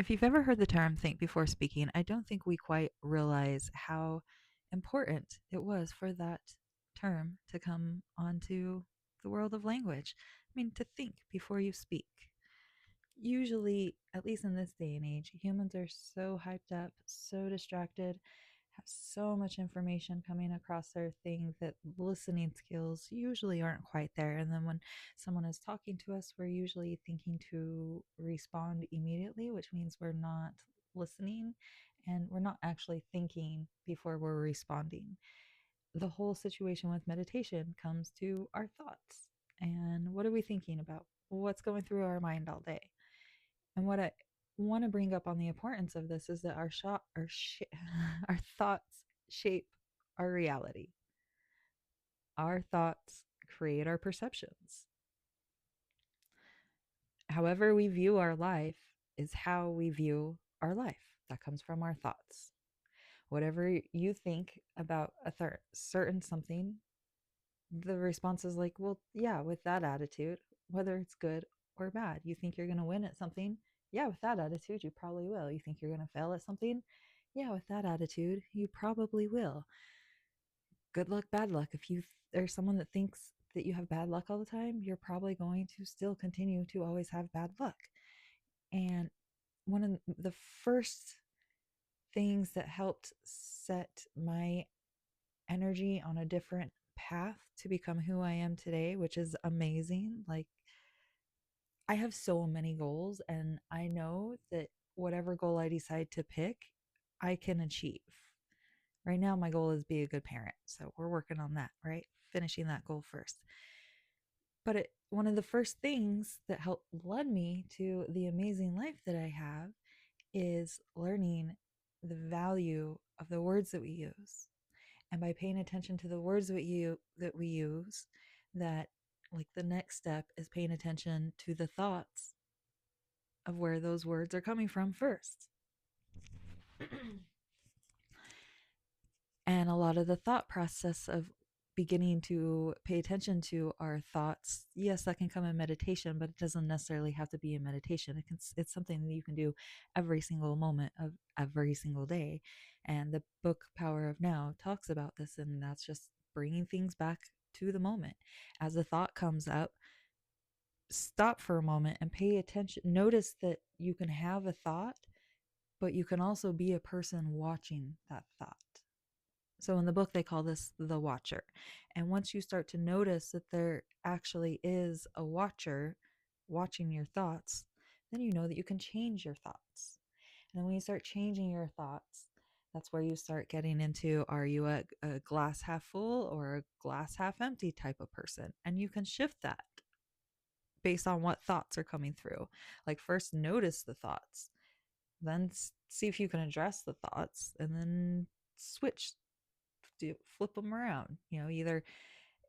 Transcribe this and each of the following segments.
If you've ever heard the term think before speaking, I don't think we quite realize how important it was for that term to come onto the world of language. I mean, to think before you speak. Usually, at least in this day and age, humans are so hyped up, so distracted, have so much information coming across their thing that listening skills usually aren't quite there. And then when someone is talking to us, we're usually thinking to respond immediately, which means we're not listening and we're not actually thinking before we're responding. The whole situation with meditation comes to our thoughts. And what are we thinking about? What's going through our mind all day? And what I want to bring up on the importance of this is that our thoughts shape our reality. Our thoughts create our perceptions. However we view our life is how we view our life. That comes from our thoughts. Whatever you think about a certain something, the response is like, well, yeah, with that attitude, whether it's good or bad. You think you're going to win at something? Yeah, with that attitude, you probably will. You think you're going to fail at something? Yeah, with that attitude, you probably will. Good luck, bad luck. If you are someone that thinks that you have bad luck all the time, you're probably going to still continue to always have bad luck. And one of the first things that helped set my energy on a different path to become who I am today, which is amazing. Like, I have so many goals, and I know that whatever goal I decide to pick, I can achieve. Right now, my goal is be a good parent. So we're working on that, right? Finishing that goal first. But one of the first things that helped led me to the amazing life that I have is learning the value of the words that we use. And by paying attention to the words that we use, that like the next step is paying attention to the thoughts of where those words are coming from first. And a lot of the thought process of beginning to pay attention to our thoughts, yes, that can come in meditation, but it doesn't necessarily have to be in meditation. It's something that you can do every single moment of every single day. And the book Power of Now talks about this, and that's just bringing things back to the moment. As a thought comes up, stop for a moment and pay attention. Notice that you can have a thought, but you can also be a person watching that thought. So in the book, they call this the watcher. And once you start to notice that there actually is a watcher watching your thoughts, then you know that you can change your thoughts. And then when you start changing your thoughts, that's where you start getting into, are you a glass half full or a glass half empty type of person? And you can shift that based on what thoughts are coming through. Like, first notice the thoughts, then see if you can address the thoughts, and then switch, flip them around. Either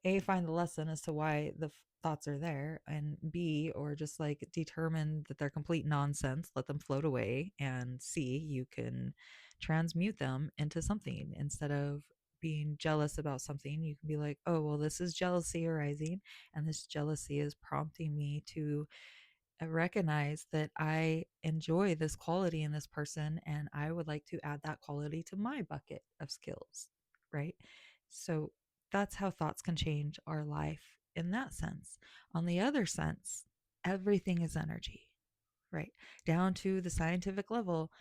A, find the lesson as to why the thoughts are there, and B, or just like determine that they're complete nonsense, let them float away, and C, you can transmute them into something. Instead of being jealous about something, you can be like, oh, well, this is jealousy arising, and this jealousy is prompting me to recognize that I enjoy this quality in this person, and I would like to add that quality to my bucket of skills, right? So that's how thoughts can change our life in that sense. On the other sense, everything is energy, right? Down to the scientific level,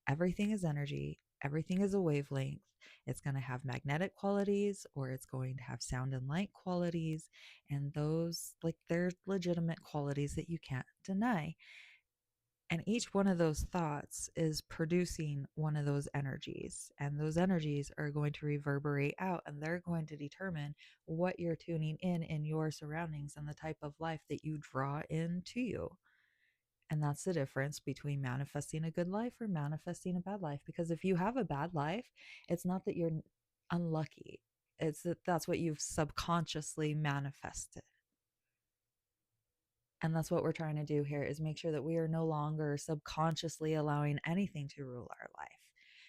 everything is energy, everything is a wavelength. It's going to have magnetic qualities, or it's going to have sound and light qualities. And those, like, they're legitimate qualities that you can't deny. And each one of those thoughts is producing one of those energies. And those energies are going to reverberate out, and they're going to determine what you're tuning in your surroundings and the type of life that you draw into you. And that's the difference between manifesting a good life or manifesting a bad life. Because if you have a bad life, it's not that you're unlucky, it's that that's what you've subconsciously manifested. And that's what we're trying to do here, is make sure that we are no longer subconsciously allowing anything to rule our life,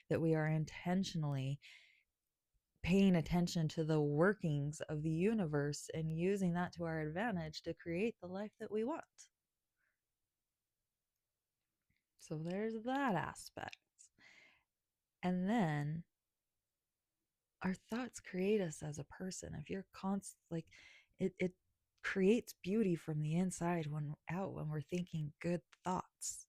that we are intentionally paying attention to the workings of the universe and using that to our advantage to create the life that we want. So there's that aspect. And then our thoughts create us as a person. If you're like it creates beauty from the inside when we're thinking good thoughts.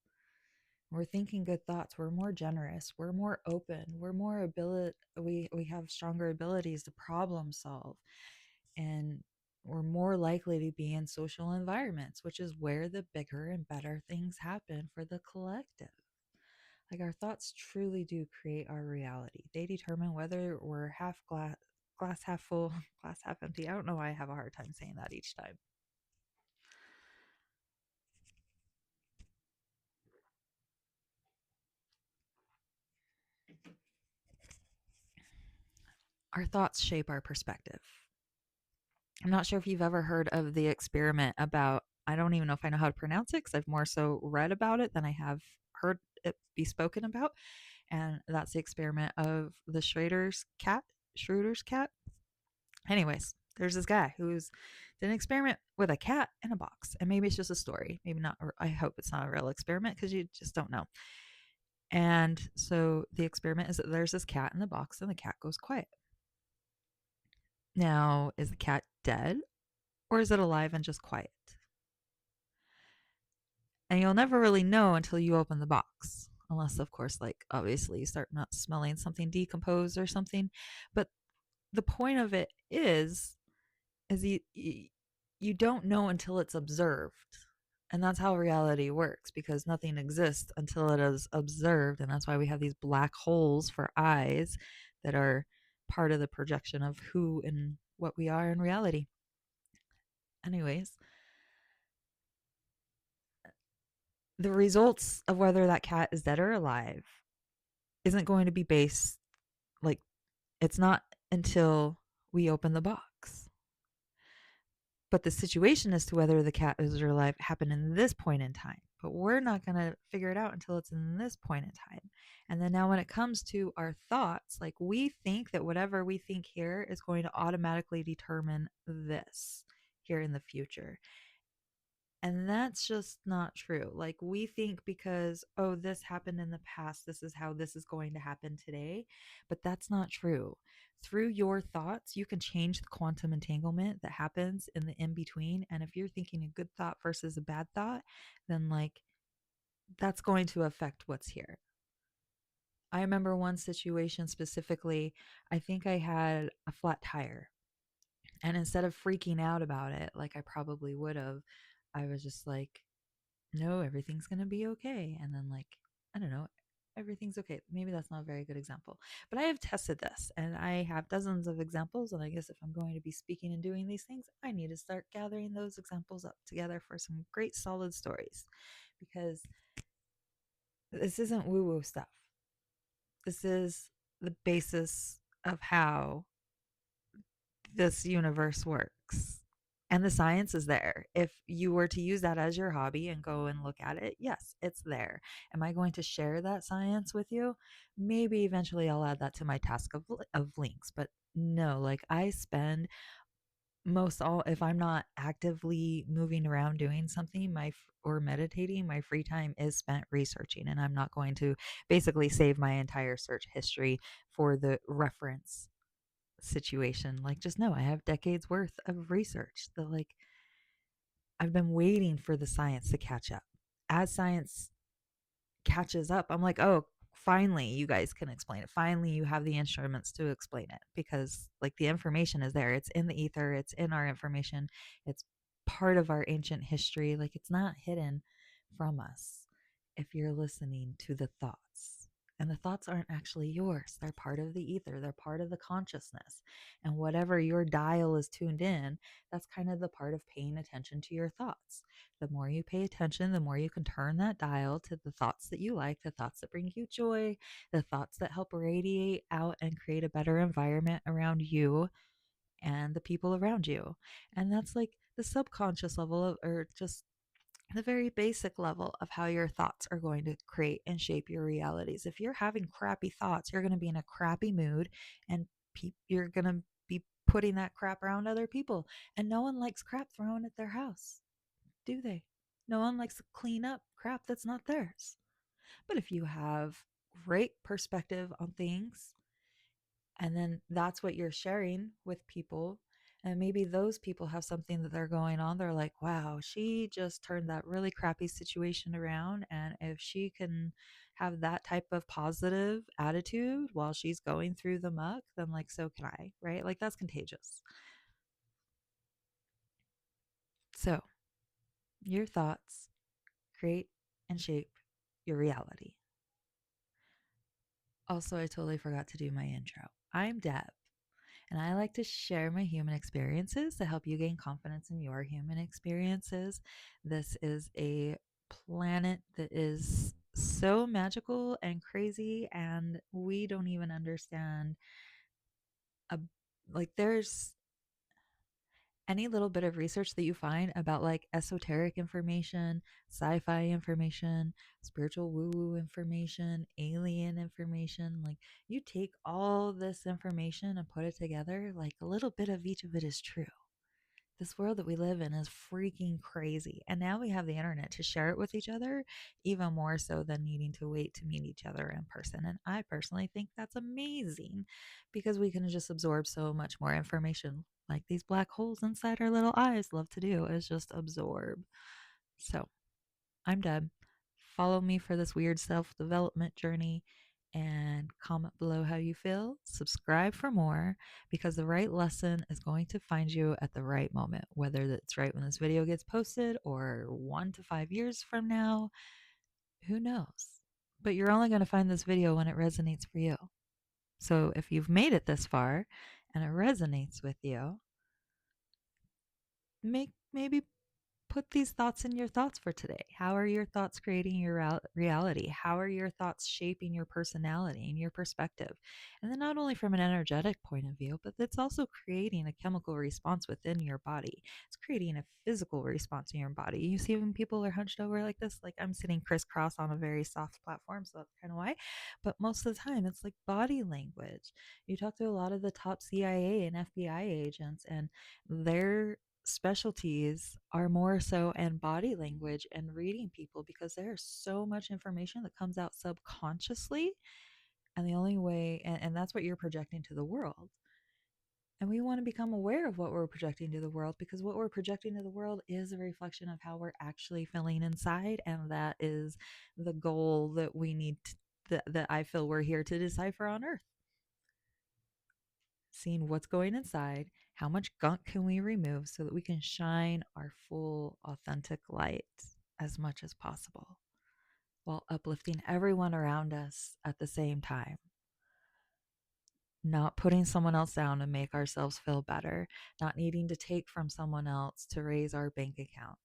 We're thinking good thoughts. We're more generous. We're more open. We're more ability. We have stronger abilities to problem solve, and we're more likely to be in social environments, which is where the bigger and better things happen for the collective. Like our thoughts truly do create our reality. They determine whether we're glass half full, glass half empty. I don't know why I have a hard time saying that each time. Our thoughts shape our perspective. I'm not sure if you've ever heard of the experiment about, I don't even know if I know how to pronounce it because I've more so read about it than I have heard it be spoken about. And that's the experiment of the Schroeder's cat. Anyways, there's this guy who's did an experiment with a cat in a box. And maybe it's just a story. Maybe not. I hope it's not a real experiment because you just don't know. And so the experiment is that there's this cat in the box and the cat goes quiet. Now, is the cat dead or is it alive and just quiet? And you'll never really know until you open the box. Unless, of course, like obviously you start not smelling something decomposed or something. But the point of it is you don't know until it's observed. And that's how reality works because nothing exists until it is observed. And that's why we have these black holes for eyes that are part of the projection of who and what we are in reality. Anyways, the results of whether that cat is dead or alive isn't going to be based, like, it's not until we open the box. But the situation as to whether the cat is alive happened in this point in time. But we're not going to figure it out until it's in this point in time. And then now, when it comes to our thoughts, like we think that whatever we think here is going to automatically determine this here in the future. And that's just not true. Like we think because, oh, this happened in the past, this is how this is going to happen today. But that's not true. Through your thoughts, you can change the quantum entanglement that happens in the in between. And if you're thinking a good thought versus a bad thought, then like that's going to affect what's here. I remember one situation specifically. I think I had a flat tire. And instead of freaking out about it, like I probably would have, I was just like, no, everything's going to be okay. And then, like, I don't know, everything's okay. Maybe that's not a very good example, but I have tested this and I have dozens of examples. And I guess if I'm going to be speaking and doing these things, I need to start gathering those examples up together for some great solid stories because this isn't woo woo stuff. This is the basis of how this universe works. And the science is there. If you were to use that as your hobby and go and look at it, yes, it's there. Am I going to share that science with you? Maybe eventually I'll add that to my task of links, but no, like I spend most all, if I'm not actively moving around doing something, or meditating, my free time is spent researching, and I'm not going to basically save my entire search history for the reference situation. Like, just know I have decades worth of research that, like, I've been waiting for the science to catch up. As science catches up, I'm like, oh, finally, you guys can explain it. Finally, you have the instruments to explain it because, like, the information is there. It's in the ether, it's in our information, it's part of our ancient history. Like, it's not hidden from us if you're listening to the thoughts. And the thoughts aren't actually yours. They're part of the ether. They're part of the consciousness. And whatever your dial is tuned in, that's kind of the part of paying attention to your thoughts. The more you pay attention, the more you can turn that dial to the thoughts that you like, the thoughts that bring you joy, the thoughts that help radiate out and create a better environment around you and the people around you. And that's like the subconscious level of, or just the very basic level of how your thoughts are going to create and shape your realities. If you're having crappy thoughts, you're going to be in a crappy mood and you're going to be putting that crap around other people. And no one likes crap thrown at their house, do they? No one likes to clean up crap that's not theirs. But if you have great perspective on things, and then that's what you're sharing with people, and maybe those people have something that they're going on, they're like, wow, she just turned that really crappy situation around, and if she can have that type of positive attitude while she's going through the muck, then like so can I, right? Like that's contagious. So your thoughts create and shape your reality. Also, I totally forgot to do my intro. I'm Deb, and I like to share my human experiences to help you gain confidence in your human experiences. This is a planet that is so magical and crazy, and we don't even understand. A, like, there's any little bit of research that you find about like esoteric information, sci-fi information, spiritual woo-woo information, alien information, like you take all this information and put it together, like a little bit of each of it is true. This world that we live in is freaking crazy. And now we have the internet to share it with each other, even more so than needing to wait to meet each other in person. And I personally think that's amazing because we can just absorb so much more information. Like these black holes inside our little eyes love to do is just absorb. So I'm Deb. Follow me for this weird self development journey and comment below how you feel. Subscribe for more because the right lesson is going to find you at the right moment, whether that's right when this video gets posted or 1 to 5 years from now. Who knows? But you're only going to find this video when it resonates for you. So if you've made it this far and it resonates with you, maybe put these thoughts in your thoughts for today. How are your thoughts creating your reality? How are your thoughts shaping your personality and your perspective? And then, not only from an energetic point of view, but it's also creating a chemical response within your body. It's creating a physical response in your body. You see, when people are hunched over like this, like I'm sitting crisscross on a very soft platform, so that's kind of why. But most of the time, it's like body language. You talk to a lot of the top CIA and FBI agents, and they're specialties are more so in body language and reading people because there's so much information that comes out subconsciously, and the only way and that's what you're projecting to the world, and we want to become aware of what we're projecting to the world because what we're projecting to the world is a reflection of how we're actually feeling inside, and that is the goal that we need to, that I feel we're here to decipher on earth. Seeing what's going inside, how much gunk can we remove so that we can shine our full, authentic light as much as possible while uplifting everyone around us at the same time. Not putting someone else down to make ourselves feel better, not needing to take from someone else to raise our bank account.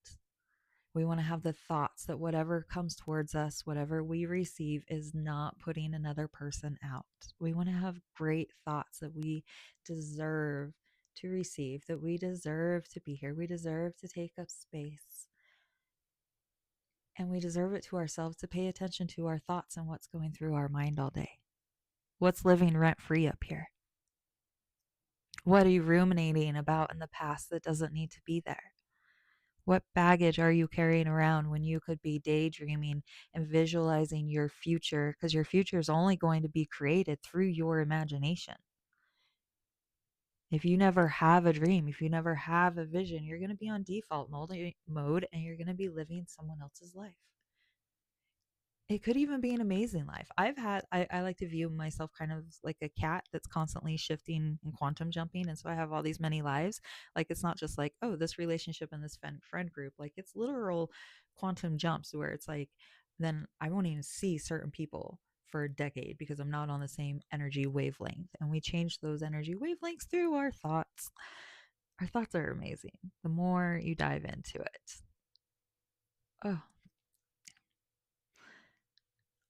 We want to have the thoughts that whatever comes towards us, whatever we receive, is not putting another person out. We want to have great thoughts that we deserve to receive, that we deserve to be here, we deserve to take up space, and we deserve it to ourselves to pay attention to our thoughts and what's going through our mind all day. What's living rent free up here? What are you ruminating about in the past that doesn't need to be there? What baggage are you carrying around when you could be daydreaming and visualizing your future? Because your future is only going to be created through your imagination. If you never have a dream, if you never have a vision, you're going to be on default mode and you're going to be living someone else's life. It could even be an amazing life. I like to view myself kind of like a cat that's constantly shifting and quantum jumping. And so I have all these many lives. Like, it's not just like, oh, this relationship and this friend group. Like, it's literal quantum jumps where it's like, then I won't even see certain people for a decade because I'm not on the same energy wavelength. And we change those energy wavelengths through our thoughts. Our thoughts are amazing. The more you dive into it. Oh,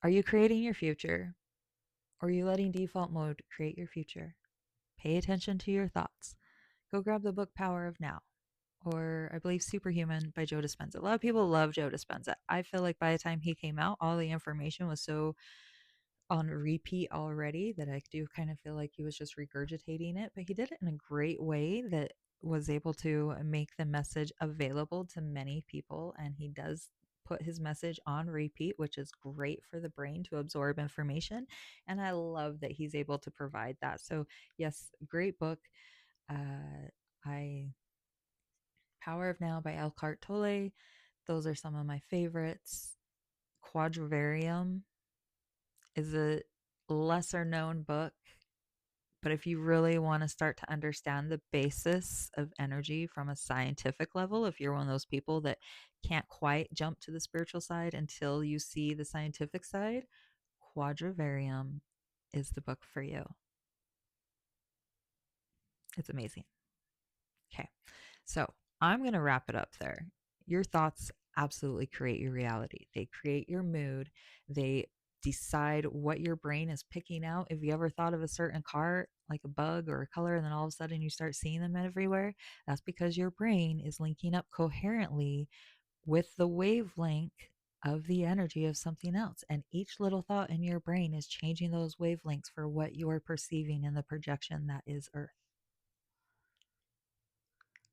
are you creating your future? Or are you letting default mode create your future? Pay attention to your thoughts. Go grab the book Power of Now, or I believe Superhuman by Joe Dispenza. A lot of people love Joe Dispenza. I feel like by the time he came out, all the information was so on repeat already that I do kind of feel like he was just regurgitating it, but he did it in a great way that was able to make the message available to many people, and he does put his message on repeat, which is great for the brain to absorb information. And I love that he's able to provide that. So, yes, great book. I Power of Now by Eckhart Tolle. Those are some of my favorites. Quadrivarium is a lesser known book, but if you really want to start to understand the basis of energy from a scientific level, if you're one of those people that can't quite jump to the spiritual side until you see the scientific side, Quadrivarium is the book for you. It's amazing. Okay. So I'm going to wrap it up there. Your thoughts absolutely create your reality. They create your mood. They decide what your brain is picking out. If you ever thought of a certain car, like a bug or a color, and then all of a sudden you start seeing them everywhere, that's because your brain is linking up coherently with the wavelength of the energy of something else. And each little thought in your brain is changing those wavelengths for what you are perceiving in the projection that is Earth.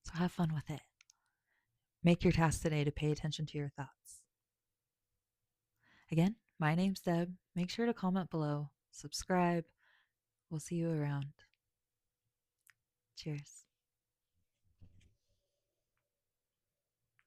So have fun with it. Make your task today to pay attention to your thoughts. Again, my name's Deb. Make sure to comment below, subscribe. We'll see you around. Cheers.